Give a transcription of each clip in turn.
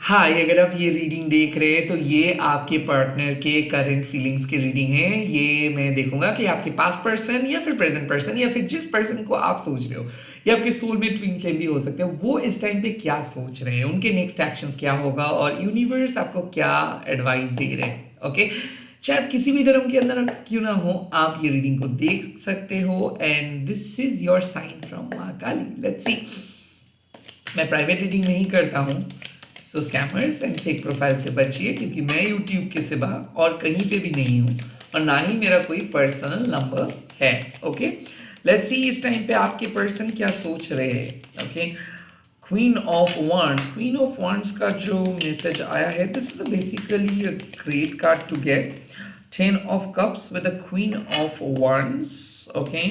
हाय, अगर आप ये रीडिंग देख रहे हैं तो ये आपके पार्टनर के करंट फीलिंग्स की रीडिंग है। ये मैं देखूंगा कि आपके पास्ट पर्सन या फिर प्रेजेंट पर्सन या फिर जिस पर्सन को आप सोच रहे हो या आपके सोल में ट्विन फ्लेम भी हो सकते हैं, वो इस टाइम पे क्या सोच रहे हैं, उनके नेक्स्ट एक्शंस क्या होगा और यूनिवर्स आपको क्या एडवाइस दे रहे हैं। ओके, चाहे आप किसी भी धर्म के अंदर क्यों ना हो, आप ये रीडिंग को देख सकते हो। And this is your sign from Maa Kali. Let's see. मैं प्राइवेट रीडिंग नहीं करता हूँ, सो स्कैमर्स एंड फेक प्रोफाइल से बचिए, क्योंकि मैं यूट्यूब के सिवा और कहीं पे भी नहीं हूँ और ना ही मेरा कोई पर्सनल नंबर है। ओके, लेट्स सी इस टाइम पे आपके पर्सन क्या सोच रहे हैं। Okay, queen of wands. Queen of wands का जो मैसेज आया है, this is basically a great card to get. 10 of cups with the queen of wands. Okay,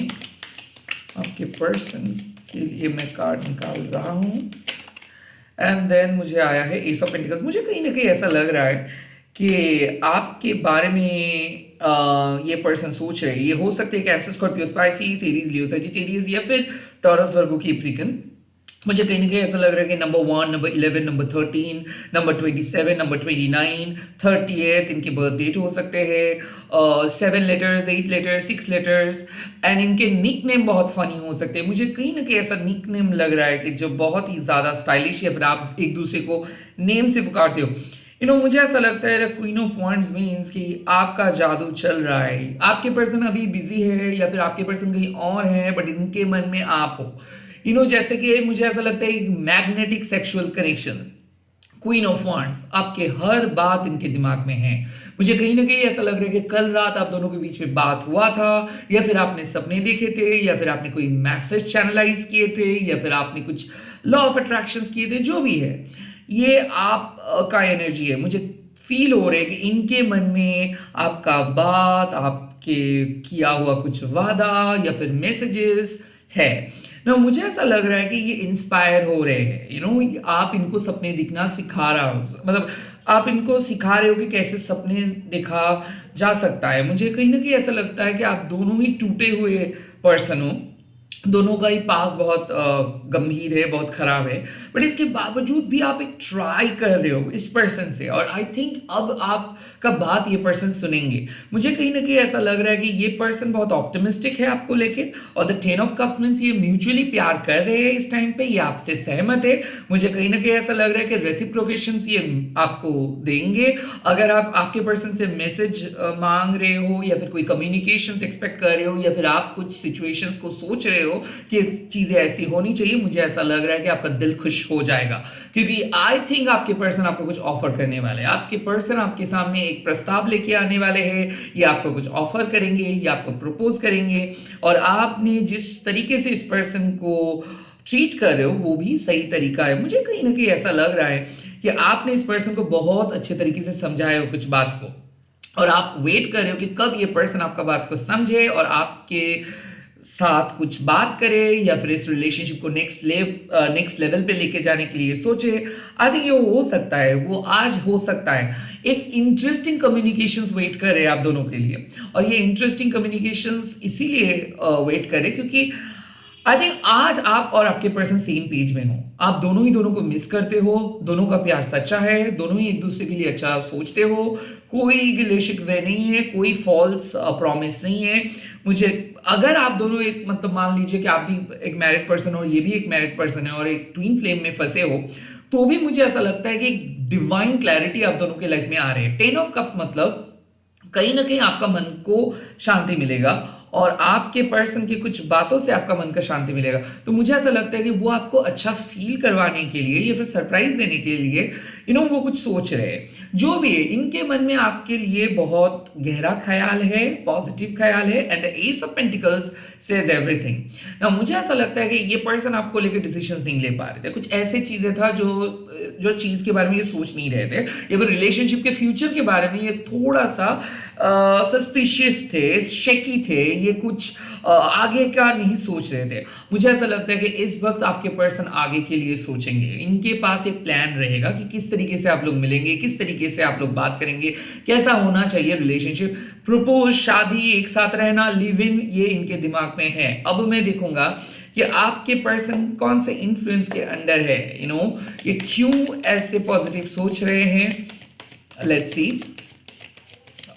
आपके पर्सन के लिए मैं कार्ड निकाल रहा हूँ एंड देन मुझे आया है एस ऑफ पेंटिकल्स। मुझे कहीं ना कहीं ऐसा लग रहा है कि आपके बारे में ये पर्सन सोच रहे हैं। ये हो सकते हैं कैंसर, स्कॉर्पियो, स्पाइसिस, एरीज, लियो, सजिटेरियस या फिर टॉरस, वर्गो, कैप्रिकन। मुझे कहीं ना कहीं ऐसा लग रहा है कि number 1, number 11, number 13, number 27, number 29, 30th इनके बर्थ डेट हो सकते हैं। 7 लेटर्स, 8 लेटर्स, 6 लेटर्स एंड इनके निक नेम बहुत फनी हो सकते हैं। मुझे कहीं ना कहीं ऐसा निक नेम लग रहा है कि जो बहुत ही ज़्यादा स्टाइलिश है, फिर आप एक दूसरे को नेम से पुकारते हो। मुझे ऐसा लगता है the queen of wands means कि आपका जादू चल रहा है। आपके पर्सन अभी बिजी है या फिर आपके पर्सन कहीं और है, बट इनके मन में आप हो। जैसे कि मुझे ऐसा लगता है magnetic sexual connection. Queen of wands, आपके हर बात इनके दिमाग में है। मुझे कहीं ना कहीं ऐसा लग रहा है कि कल रात आप दोनों के बीच में बात हुआ था, या फिर आपने सपने देखे थे, या फिर आपने कोई मैसेज चैनलाइज किए थे, या फिर आपने कुछ लॉ ऑफ अट्रैक्शंस किए थे। जो भी है, ये आप का एनर्जी है। मुझे फील हो रहा है कि इनके मन में आपका बात, आपके किया हुआ कुछ वादा या फिर मैसेजेस है ना। मुझे ऐसा लग रहा है कि ये इंस्पायर हो रहे हैं। आप इनको सपने दिखना सिखा रहा हो, मतलब आप इनको सिखा रहे हो कि कैसे सपने देखा जा सकता है। मुझे कहीं ना कहीं ऐसा लगता है कि आप दोनों ही टूटे हुए पर्सन हो। दोनों का ही पास बहुत गंभीर है, बहुत खराब है, बट इसके बावजूद भी आप एक ट्राई कर रहे हो इस पर्सन से, और आई थिंक अब आपका बात ये पर्सन सुनेंगे। मुझे कहीं ना कहीं ऐसा लग रहा है कि ये पर्सन बहुत ऑप्टिमिस्टिक है आपको लेके, और द 10 ऑफ कप्स मींस ये म्यूचुअली प्यार कर रहे हैं इस टाइम पे, ये आपसे सहमत है। मुझे कहीं ना कहीं ऐसा लग रहा है कि रेसिप्रोकेशन ये आपको देंगे। अगर आप आपके पर्सन से मैसेज मांग रहे हो या फिर कोई कम्युनिकेशन एक्सपेक्ट कर रहे हो, या फिर आप कुछ सिचुएशंस को सोच रहे हो कि चीजें ऐसी होनी चाहिए, मुझे ऐसा लग रहा है कि आपका दिल खुश हो जाएगा, क्योंकि आई थिंक आपके पर्सन आपको कुछ ऑफर करने वाले हैं। आपके पर्सन आपके सामने एक प्रस्ताव लेके आने वाले हैं, या आपको कुछ ऑफर करेंगे या आपको प्रपोज करेंगे, और आपने जिस तरीके से इस पर्सन को ट्रीट कर रहे हो वो भी सही तरीका है। मुझे कहीं ना कहीं ऐसा लग रहा है कि आपने इस पर्सन को बहुत अच्छे तरीके से समझाया हो कुछ बात को, और आप वेट कर रहे हो कि कब ये पर्सन आपका बात को समझे और आपके साथ कुछ बात करे, या फिर इस रिलेशनशिप को नेक्स्ट लेवल पे लेके जाने के लिए सोचे। आई थिंक ये हो सकता है, वो आज हो सकता है। एक इंटरेस्टिंग कम्युनिकेशंस वेट कर रहे हैं आप दोनों के लिए, और ये इंटरेस्टिंग कम्युनिकेशंस इसीलिए वेट कर रहे हैं क्योंकि आई थिंक आज आप और आपके पर्सन सेम पेज में हो। आप दोनों ही दोनों को मिस करते हो, दोनों का प्यार सच्चा है, दोनों ही एक दूसरे के लिए अच्छा सोचते हो, कोई गिले शिकवे नहीं है, कोई फॉल्स प्रॉमिस नहीं है। मुझे अगर आप दोनों एक मतलब मान लीजिए कि आप भी एक मैरिड पर्सन हो, ये भी एक मैरिड पर्सन है, और एक ट्विन फ्लेम में फंसे हो, तो भी मुझे ऐसा लगता है कि डिवाइन क्लैरिटी आप दोनों के लाइफ में आ रही है। 10 ऑफ कप्स मतलब कहीं ना कहीं आपका मन को शांति मिलेगा, और आपके पर्सन की कुछ बातों से आपका मन का शांति मिलेगा। तो मुझे ऐसा लगता है कि वो आपको अच्छा फील करवाने के लिए या फिर सरप्राइज देने के लिए वो कुछ सोच रहे हैं। जो भी है, इनके मन में आपके लिए बहुत गहरा ख्याल है, पॉजिटिव ख्याल है, and the S of pentacles says everything. ना मुझे ऐसा लगता है कि ये पर्सन आपको लेकर डिसीजंस नहीं ले पा रहे थे। कुछ ऐसे चीजें था जो चीज के बारे में ये सोच नहीं रहे थे, या फिर रिलेशनशिप के फ्यूचर के बारे में ये थोड़ा सा सस्पिशियस थे, शेकी थे, ये कुछ आगे का नहीं सोच रहे थे। मुझे ऐसा लगता है कि इस वक्त आपके पर्सन आगे के लिए सोचेंगे। इनके पास एक प्लान रहेगा कि किस तरीके से आप लोग मिलेंगे, किस तरीके से आप लोग बात करेंगे, कैसा होना चाहिए रिलेशनशिप, प्रपोज, शादी, एक साथ रहना, लिव इन, ये इनके दिमाग में है। अब मैं देखूंगा कि आपके पर्सन कौन से इन्फ्लुएंस के अंडर है, ये क्यों ऐसे पॉजिटिव सोच रहे हैं। लेट्स सी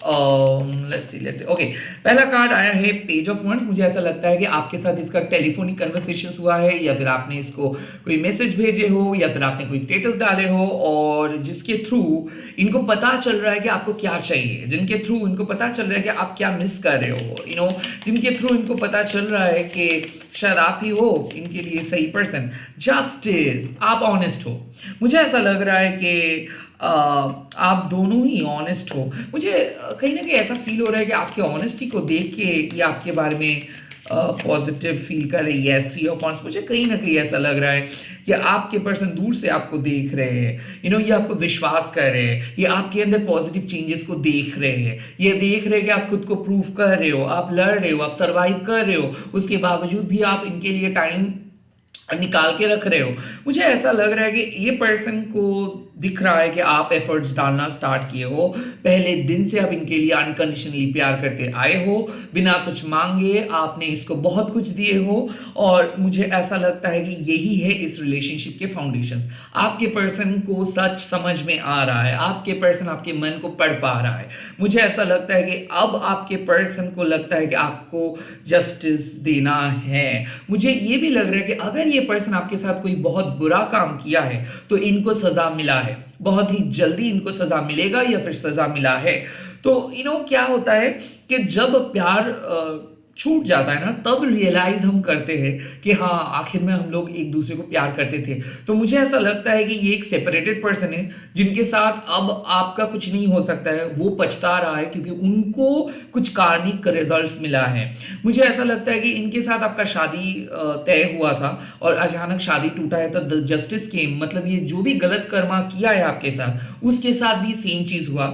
ओके, पहला कार्ड आया है पेज ऑफ वंड्स। मुझे ऐसा लगता है कि आपके साथ इसका टेलीफोनिक कन्वर्सेशन हुआ है, या फिर आपने इसको कोई मैसेज भेजे हो, या फिर आपने कोई स्टेटस डाले हो, और जिसके थ्रू इनको पता चल रहा है कि आपको क्या चाहिए, जिनके थ्रू इनको पता चल रहा है कि आप क्या मिस कर रहे हो, जिनके थ्रू इनको पता चल रहा है कि शायद आप ही हो इनके लिए सही पर्सन। जस्टिस, आप ऑनेस्ट हो। मुझे ऐसा लग रहा है कि आप दोनों ही ऑनेस्ट हो। मुझे कहीं ना कहीं ऐसा फील हो रहा है कि आपके ऑनेस्टी को देख के ये आपके बारे में पॉजिटिव फील कर रही है। थ्री ऑफ वांड्स, मुझे कहीं ना कहीं ऐसा लग रहा है कि आपके पर्सन दूर से आपको देख रहे हैं, ये आपको विश्वास कर रहे हैं, ये आपके अंदर पॉजिटिव चेंजेस को देख रहे हैं, ये देख रहे हैं कि आप खुद को प्रूव कर रहे हो, आप लड़ रहे हो, आप सर्वाइव कर रहे हो, उसके बावजूद भी आप इनके लिए टाइम निकाल के रख रहे हो। मुझे ऐसा लग रहा है कि ये पर्सन को दिख रहा है कि आप एफर्ट्स डालना स्टार्ट किए हो, पहले दिन से आप इनके लिए अनकंडीशनली प्यार करते आए हो, बिना कुछ मांगे आपने इसको बहुत कुछ दिए हो, और मुझे ऐसा लगता है कि यही है इस रिलेशनशिप के फाउंडेशंस। आपके पर्सन को सच समझ में आ रहा है, आपके पर्सन आपके मन को पढ़ पा रहा है। मुझे ऐसा लगता है कि अब आपके पर्सन को लगता है कि आपको जस्टिस देना है। मुझे ये भी लग रहा है कि अगर ये पर्सन आपके साथ कोई बहुत बुरा काम किया है तो इनको सजा मिला है, बहुत ही जल्दी इनको सजा मिलेगा या फिर सजा मिला है। तो क्या होता है कि जब प्यार छूट जाता है ना, तब रियलाइज हम करते हैं कि हाँ, आखिर में हम लोग एक दूसरे को प्यार करते थे। तो मुझे ऐसा लगता है कि ये एक सेपरेटेड पर्सन है जिनके साथ अब आपका कुछ नहीं हो सकता है। वो पछता रहा है क्योंकि उनको कुछ कार्मिक रिजल्ट्स मिला है। मुझे ऐसा लगता है कि इनके साथ आपका शादी तय हुआ था और अचानक शादी टूटा है, तो जस्टिस केम, मतलब ये जो भी गलत कर्मा किया है आपके साथ, उसके साथ भी सेम चीज हुआ।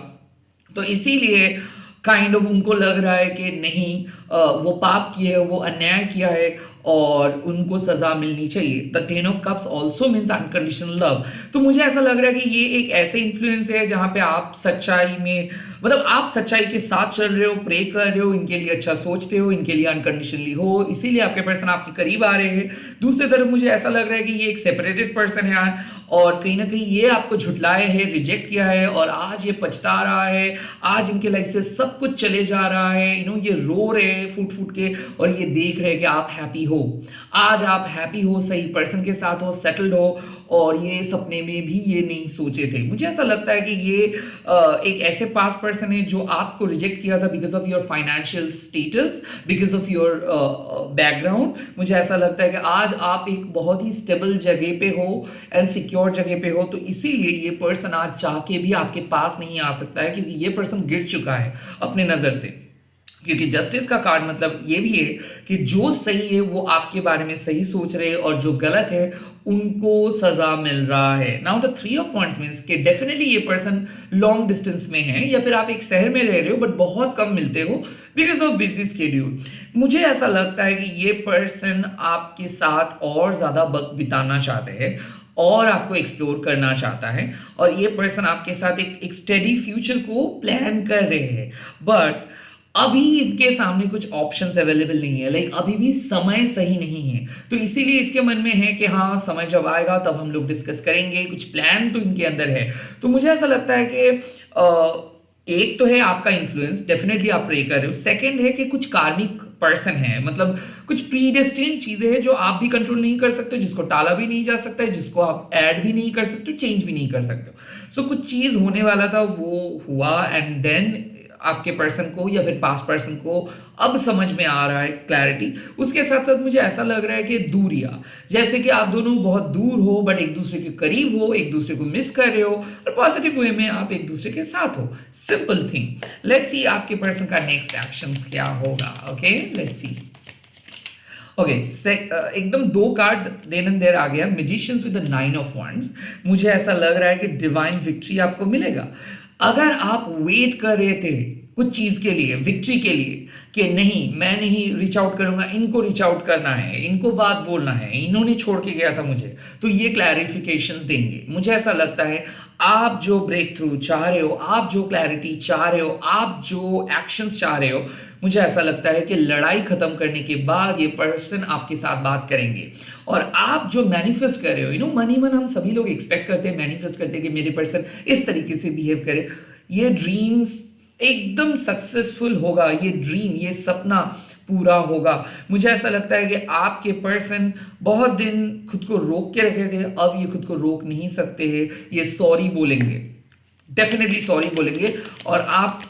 तो इसीलिए काइंड ऑफ उनको लग रहा है कि नहीं, वो पाप किए, वो अन्याय किया है और उनको सजा मिलनी चाहिए। The ten of cups also means unconditional love. तो मुझे ऐसा लग रहा है कि ये एक ऐसे इन्फ्लुएंस है जहां पे आप सच्चाई में, मतलब आप सच्चाई के साथ चल रहे हो, प्रे कर रहे हो, इनके लिए अच्छा सोचते हो, इनके लिए अनकंडीशनली हो, इसीलिए आपके पर्सन आपके करीब आ रहे हैं। दूसरी तरफ मुझे ऐसा लग रहा है कि ये एक सेपरेटेड पर्सन है और कहीं ना कहीं ये आपको झुटलाए है, रिजेक्ट किया है, और आज ये पछता रहा है, आज इनके लाइफ से सब कुछ चले जा रहा है। ये रो रहे हैं फूट फूट के, और ये देख रहे हैं कि आप हैप्पी हो, आज आप हैप्पी हो, सही पर्सन के साथ हो, सेटल्ड हो, और ये सपने में भी ये नहीं सोचे थे। मुझे ऐसा लगता है कि ये एक ऐसे पास पर्सन है जो आपको रिजेक्ट किया था because of your financial status, because of your background. मुझे ऐसा लगता है कि आज आप एक बहुत ही स्टेबल जगह पे हो एंड सिक्योर जगह पे हो, तो इसीलिए ये पर्सन आज चाह के भी आपके पास नहीं आ सकता है, क्योंकि ये पर्सन गिर चुका है अपने नजर से। क्योंकि जस्टिस का कार्ड मतलब ये भी है कि जो सही है वो आपके बारे में सही सोच रहे हैं, और जो गलत है उनको सजा मिल रहा है। Now the three of wands means कि डेफिनेटली ये पर्सन लॉन्ग डिस्टेंस में है, या फिर आप एक शहर में रह रहे हो बट बहुत कम मिलते हो बिकॉज ऑफ बिजी स्केड्यूल। मुझे ऐसा लगता है कि ये पर्सन आपके साथ और ज्यादा वक्त बिताना चाहते हैं और आपको एक्सप्लोर करना चाहता है, और ये पर्सन आपके साथ एक स्टेडी फ्यूचर को प्लान कर रहे हैं। बट अभी इनके सामने कुछ ऑप्शंस अवेलेबल नहीं है, लाइक अभी भी समय सही नहीं है। तो इसीलिए इसके मन में है कि हाँ, समय जब आएगा तब हम लोग डिस्कस करेंगे, कुछ प्लान तो इनके अंदर है। तो मुझे ऐसा लगता है कि एक तो है आपका इन्फ्लुएंस, डेफिनेटली आप प्रे कर रहे हो। सेकंड है कि कुछ कार्मिक पर्सन है, मतलब कुछ प्रीडेस्टिन्ड चीजें हैं जो आप भी कंट्रोल नहीं कर सकते, जिसको टाला भी नहीं जा सकता है, जिसको आप ऐड भी नहीं कर सकते, चेंज भी नहीं कर सकते। सो कुछ चीज होने वाला था, वो हुआ, एंड देन आपके पर्सन को या फिर पास्ट पर्सन को अब समझ में आ रहा है क्लैरिटी। उसके साथ साथ मुझे ऐसा लग रहा है कि दूरियां, जैसे कि आप दोनों बहुत दूर हो बट एक दूसरे के करीब हो, एक दूसरे को मिस कर रहे हो, और पॉजिटिव वे में आप एक दूसरे के साथ हो। Simple thing. लेट्स सी आपके पर्सन का नेक्स्ट एक्शन क्या होगा। Okay, let's C. ओके, एकदम दो कार्ड देन एंड देयर आ गया, magicians with the nine of wands. मुझे ऐसा लग रहा है कि डिवाइन विक्ट्री आपको मिलेगा। अगर आप वेट कर रहे थे कुछ चीज के लिए, विक्ट्री के लिए, कि नहीं मैं नहीं रीच आउट करूंगा, इनको रीच आउट करना है, इनको बात बोलना है, इन्होंने छोड़ के गया था मुझे, तो ये क्लैरिफिकेशंस देंगे। मुझे ऐसा लगता है आप जो ब्रेक थ्रू चाह रहे हो, आप जो क्लैरिटी चाह रहे हो, आप जो एक्शंस चाह रहे हो, मुझे ऐसा लगता है कि लड़ाई खत्म करने के बाद ये पर्सन आपके साथ बात करेंगे। और आप जो मैनिफेस्ट कर रहे हो, मनी मन हम सभी लोग एक्सपेक्ट करते हैं, मैनिफेस्ट करते हैं कि मेरे पर्सन इस तरीके से बिहेव करे। ये ड्रीम्स एकदम सक्सेसफुल होगा, ये ड्रीम, ये सपना पूरा होगा। मुझे ऐसा लगता है कि आपके पर्सन बहुत दिन खुद को रोक के रखे थे, अब ये खुद को रोक नहीं सकते हैं, ये सॉरी बोलेंगे, डेफिनेटली सॉरी बोलेंगे। और आप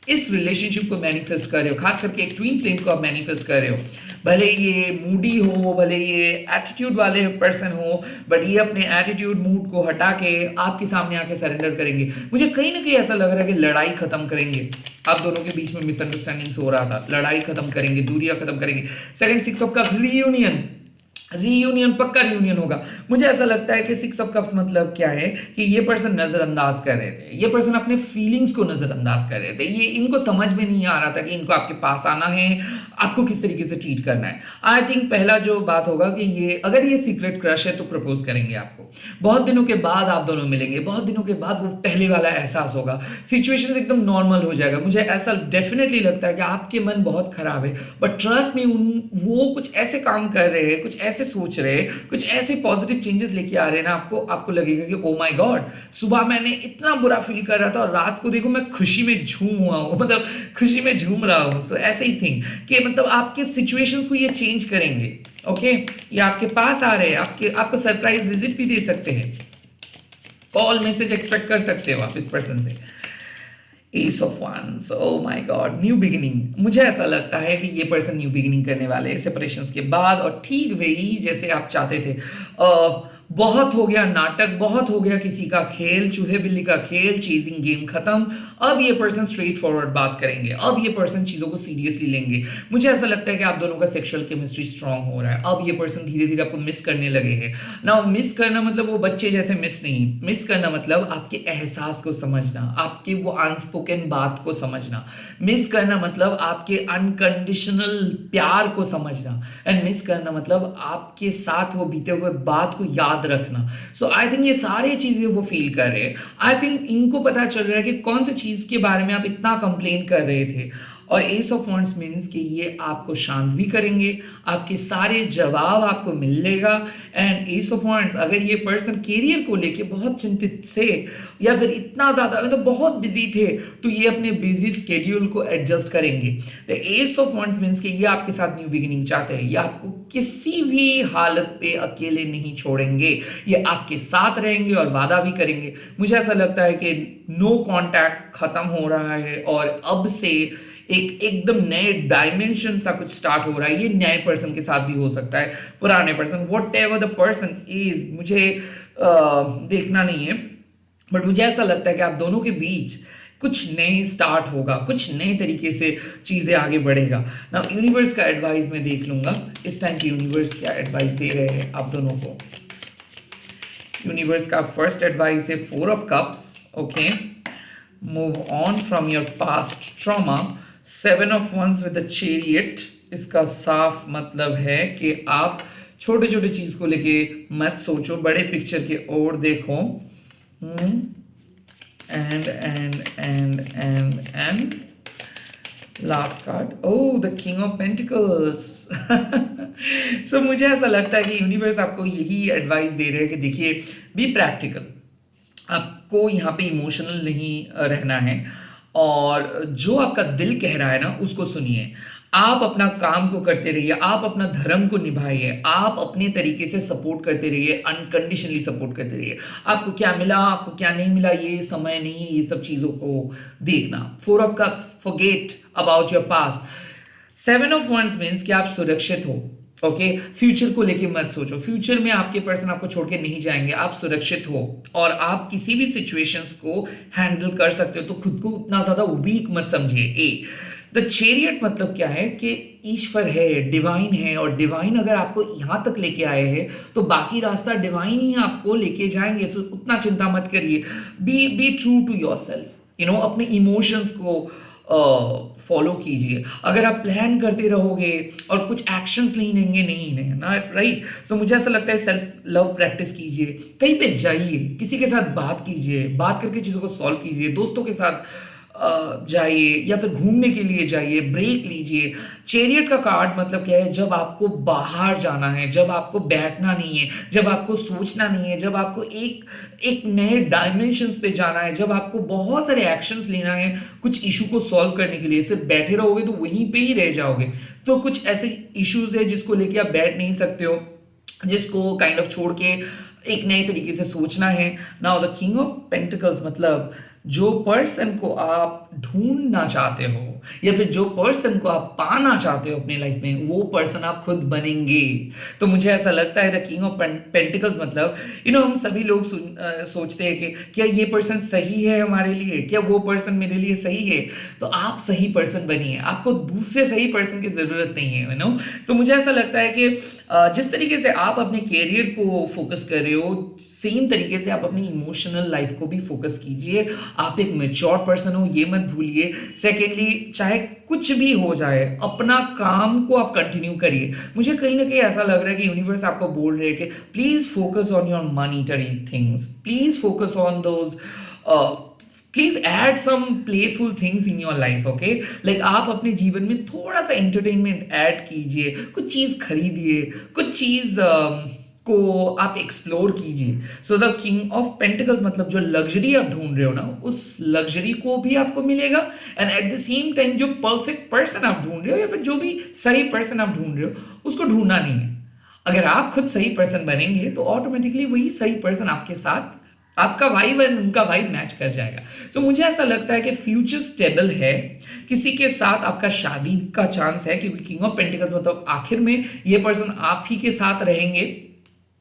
इस रिलेशनशिप को मैनिफेस्ट कर रहे हो, खास करके एक ट्विन फ्लेम को आप मैनिफेस्ट कर रहे हो। भले ये मूडी हो, भले ये एटीट्यूड वाले पर्सन हो, बट ये अपने एटीट्यूड मूड को हटा के आपके सामने आके सरेंडर करेंगे। मुझे कहीं ना कहीं ऐसा लग रहा है कि लड़ाई खत्म करेंगे। आप दोनों के बीच में मिसअंडरस्टैंडिंग्स हो रहा था, लड़ाई खत्म करेंगे, दूरियां खत्म करेंगे। सेकंड, 6 ऑफ कप्स, रीयूनियन, पक्का रीयूनियन होगा। मुझे ऐसा लगता है कि 6 ऑफ कप्स मतलब क्या है कि ये पर्सन नजरअंदाज कर रहे थे, ये पर्सन अपने फीलिंग्स को नजरअंदाज कर रहे थे। ये इनको समझ में नहीं आ रहा था कि इनको आपके पास आना है, आपको किस तरीके से ट्रीट करना है। आई थिंक पहला जो बात होगा कि ये, अगर ये सीक्रेट क्रश है तो प्रपोज करेंगे आपको। बहुत दिनों के बाद आप दोनों मिलेंगे, बहुत दिनों के बाद वो पहले वाला एहसास होगा, सिचुएशन एकदम नॉर्मल हो जाएगा। मुझे ऐसा डेफिनेटली लगता है कि आपके मन बहुत खराब है, बट ट्रस्ट में वो कुछ ऐसे काम कर रहे हैं, कुछ ऐसे सोच रहे हैं, कुछ ऐसे पॉजिटिव चेंजेस लेके आ रहे हैं ना, आपको लगेगा कि ओ माय गॉड, सुबह मैंने इतना बुरा फील कर रहा था और रात को देखो मैं खुशी में झूम हुआ हूं, मतलब खुशी में झूम रहा हूं। सो ऐसे ही थिंक कि मतलब आपके सिचुएशंस को ये चेंज करेंगे। ओके, ये आपके पास आ रहे हैं, आपको सरप्राइज विजिट भी दे सकते हैं, कॉल मैसेज एक्सपेक्ट कर सकते हो आप इस पर्सन से। S of wands, oh my god, new beginning. मुझे ऐसा लगता है कि ये पर्सन न्यू बिगिनिंग करने वाले हैं सेपरेशंस के बाद, और ठीक वही जैसे आप चाहते थे। बहुत हो गया नाटक, बहुत हो गया किसी का खेल, चूहे बिल्ली का खेल, चेजिंग गेम खत्म। अब ये पर्सन स्ट्रेट फॉरवर्ड बात करेंगे, अब ये पर्सन चीजों को सीरियसली लेंगे। मुझे ऐसा लगता है कि आप दोनों का सेक्सुअल केमिस्ट्री स्ट्रांग हो रहा है। अब ये पर्सन धीरे धीरे आपको मिस करने लगे हैं ना। मिस करना मतलब वो बच्चे जैसे मिस नहीं, मिस करना मतलब आपके एहसास को समझना, आपके वो अनस्पोकन बात को समझना। मिस करना मतलब आपके अनकंडीशनल प्यार को समझना, एंड मिस करना मतलब आपके साथ वो बीते हुए बात को याद रखना। सो आई थिंक ये सारी चीजें वो फील कर रहे हैं। आई थिंक इनको पता चल रहा है कि कौन सी चीज के बारे में आप इतना कंप्लेन कर रहे थे। और एस ऑफ वॉन्ड्स मीन्स कि ये आपको शांत भी करेंगे, आपके सारे जवाब आपको मिलेगा। एंड एस ऑफ वॉन्ड्स, अगर ये पर्सन कैरियर को लेके बहुत चिंतित थे या फिर इतना ज्यादा मतलब बहुत बिजी थे, तो ये अपने बिजी स्केड्यूल को एडजस्ट करेंगे। तो एस ऑफ वॉन्ड्स मीन्स कि ये आपके साथ न्यू बिगिनिंग चाहते हैं, ये आपको किसी भी हालत पे अकेले नहीं छोड़ेंगे, ये आपके साथ रहेंगे और वादा भी करेंगे। मुझे ऐसा लगता है कि नो कॉन्टैक्ट खत्म हो रहा है और अब से एकदम नए डायमेंशन सा कुछ स्टार्ट हो रहा है। ये नए पर्सन के साथ भी हो सकता है, पुराने person, what ever the person is, मुझे देखना नहीं है, बट मुझे ऐसा लगता है कि आप दोनों के बीच कुछ नए स्टार्ट होगा, कुछ नए तरीके से चीजें आगे बढ़ेगा ना। यूनिवर्स का एडवाइस मैं देख लूंगा इस टाइम की, यूनिवर्स क्या एडवाइस दे रहे हैं आप दोनों को। यूनिवर्स का फर्स्ट एडवाइस है 4 of cups. Okay, move on from your past trauma. 7 of wands with the chariot, इसका साफ मतलब है कि आप छोटे छोटे चीज को लेके मत सोचो, बड़े पिक्चर की ओर देखो। And last card, oh the king of pentacles. So मुझे ऐसा लगता है कि यूनिवर्स आपको यही एडवाइस दे रहे हैं कि देखिए, बी प्रैक्टिकल, आपको यहाँ पे इमोशनल नहीं रहना है, और जो आपका दिल कह रहा है ना उसको सुनिए। आप अपना काम को करते रहिए, आप अपना धर्म को निभाइए, आप अपने तरीके से सपोर्ट करते रहिए, अनकंडीशनली सपोर्ट करते रहिए। आपको क्या मिला, आपको क्या नहीं मिला, ये समय नहीं है ये सब चीजों को देखना। 4 of cups, forget about your past. 7 of wands means कि आप सुरक्षित हो। ओके, फ्यूचर को लेके मत सोचो, फ्यूचर में आपके पर्सन आपको छोड़ के नहीं जाएंगे, आप सुरक्षित हो और आप किसी भी सिचुएशंस को हैंडल कर सकते हो, तो खुद को उतना ज्यादा वीक मत समझिए। द चैरियट मतलब क्या है कि ईश्वर है, डिवाइन है, और डिवाइन अगर आपको यहां तक लेके आए हैं तो बाकी रास्ता डिवाइन ही आपको लेके जाएंगे, तो उतना चिंता मत करिए। बी ट्रू टू योरसेल्फ, अपने इमोशंस को फॉलो कीजिए। अगर आप प्लान करते रहोगे और कुछ एक्शंस नहीं लेंगे, नहीं ना, राइट? सो मुझे ऐसा लगता है सेल्फ लव प्रैक्टिस कीजिए, कहीं पे जाइए, किसी के साथ बात कीजिए, बात करके चीज़ों को सॉल्व कीजिए, दोस्तों के साथ जाइए या फिर घूमने के लिए जाइए, ब्रेक लीजिए। चैरियट का कार्ड मतलब क्या है? जब आपको बाहर जाना है, जब आपको बैठना नहीं है, जब आपको सोचना नहीं है, जब आपको एक एक नए डायमेंशंस पे जाना है, जब आपको बहुत सारे एक्शंस लेना है कुछ इशू को सॉल्व करने के लिए। सिर्फ बैठे रहोगे तो वहीं पे ही रह जाओगे। तो कुछ ऐसे इश्यूज है जिसको लेके आप बैठ नहीं सकते हो, जिसको काइंड ऑफ छोड़ के एक नए तरीके से सोचना है। Now the king of pentacles मतलब जो पर्सन को आप ढूंढना चाहते हो या फिर जो पर्सन को आप पाना चाहते हो अपनी लाइफ में, वो पर्सन आप खुद बनेंगे। तो मुझे ऐसा लगता है द किंग ऑफ पेंटिकल्स मतलब हम सभी लोग सोचते हैं कि क्या ये पर्सन सही है हमारे लिए, क्या वो पर्सन मेरे लिए सही है। तो आप सही पर्सन बनिए, आपको दूसरे सही पर्सन की जरूरत नहीं है। तो मुझे ऐसा लगता है कि जिस तरीके से आप अपने कैरियर को फोकस कर रहे हो, सेम तरीके से आप अपनी इमोशनल लाइफ को भी फोकस कीजिए। आप एक मैच्योर पर्सन हो, ये मत भूलिए। सेकेंडली, चाहे कुछ भी हो जाए, अपना काम को आप कंटिन्यू करिए। मुझे कहीं ना कहीं ऐसा लग रहा है कि यूनिवर्स आपको बोल रहे हैं कि please focus on your monetary things, please focus on those, please add some playful things in your life. Okay, like आप अपने जीवन में थोड़ा सा एंटरटेनमेंट ऐड कीजिए, कुछ चीज खरीदिए, कुछ चीज को आप एक्सप्लोर कीजिए। So the king of pentacles मतलब जो लग्जरी आप ढूंढ रहे हो ना, उस लग्जरी को भी आपको मिलेगा। And at the same time जो परफेक्ट पर्सन आप ढूंढ रहे हो या फिर जो भी सही पर्सन आप ढूंढ रहे हो, उसको ढूंढना नहीं है। अगर आप खुद सही पर्सन बनेंगे तो ऑटोमेटिकली वही सही पर्सन आपके साथ, आपका वाइब और उनका वाइब मैच कर जाएगा। सो मुझे ऐसा लगता है कि फ्यूचर स्टेबल है, किसी के साथ आपका शादी का चांस है, क्योंकि किंग ऑफ पेंटिकल्स मतलब आखिर में ये पर्सन आप ही के साथ रहेंगे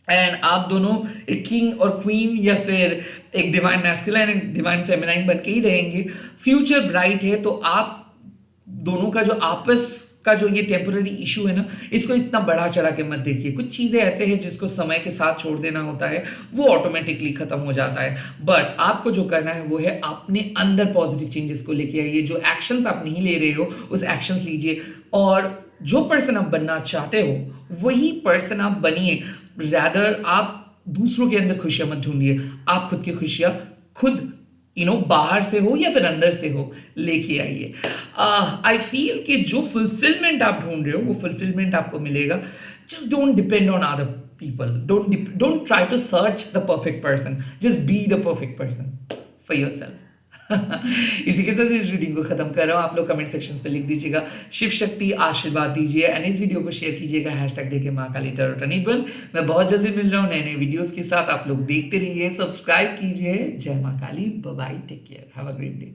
एंड आप दोनों एक किंग और क्वीन या फिर एक divine masculine and divine feminine बन के ही रहेंगे। फ्यूचर ब्राइट है, तो आप दोनों का जो आपस का जो ये टेम्पररी इशू है ना, इसको इतना बढ़ा चढ़ा के मत देखिए। कुछ चीजें ऐसे हैं जिसको समय के साथ छोड़ देना होता है, वो ऑटोमेटिकली खत्म हो जाता है। बट आपको जो करना है वो है अपने अंदर पॉजिटिव चेंजेस को लेके आइए। जो एक्शंस आप नहीं ले रहे हो उस एक्शंस लीजिए, और जो पर्सन आप बनना चाहते हो वही पर्सन आप बनिए। रैदर आप दूसरों के अंदर खुशियां मत ढूंढिए, आप खुद की खुशियां खुद बाहर से हो या फिर अंदर से हो लेके आइए। आई फील कि जो फुलफिलमेंट आप ढूंढ रहे हो वो फुलफिलमेंट आपको मिलेगा। Just don't depend on other people, don't try to search the perfect person, just be the perfect person for yourself. इसी के साथ इस रीडिंग को खत्म कर रहा हूं। आप लोग कमेंट सेक्शंस पे लिख दीजिएगा शिव शक्ति आशीर्वाद दीजिए, एंड इस वीडियो को शेयर कीजिएगा हैशटैग देके महाकाली टैरो टर्निबल। मैं बहुत जल्दी मिल रहा हूं नए नए वीडियोस के साथ। आप लोग देखते रहिए, सब्सक्राइब कीजिए। जय Mahakali, bye bye, take care, have a great day.